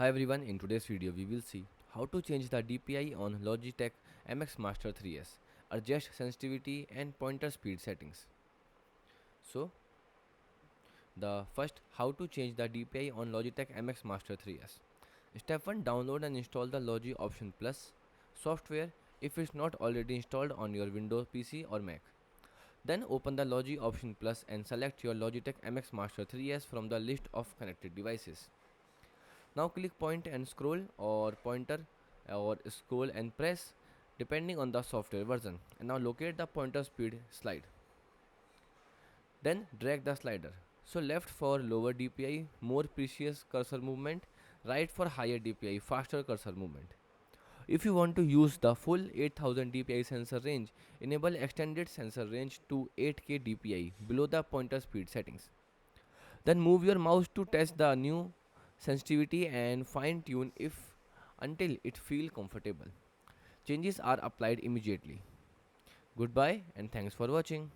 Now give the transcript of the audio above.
Hi everyone, in today's video we will see how to change the DPI on Logitech MX Master 3S, adjust sensitivity and pointer speed settings. So, the first, how to change the DPI on Logitech MX Master 3S. Step 1, download and install the Logi Option Plus software if it's not already installed on your Windows PC or Mac. Then open the Logi Option Plus and select your Logitech MX Master 3S from the list of connected devices. Now click point and scroll or pointer or scroll and press depending on the software version. And now locate the pointer speed slide. Then drag the slider. So left for lower DPI, more precious cursor movement, right for higher DPI, faster cursor movement. If you want to use the full 8000 DPI sensor range, enable extended sensor range to 8K DPI below the pointer speed settings. Then move your mouse to test the new sensitivity and fine tune if until it feel comfortable. Changes are applied immediately. Goodbye and thanks for watching.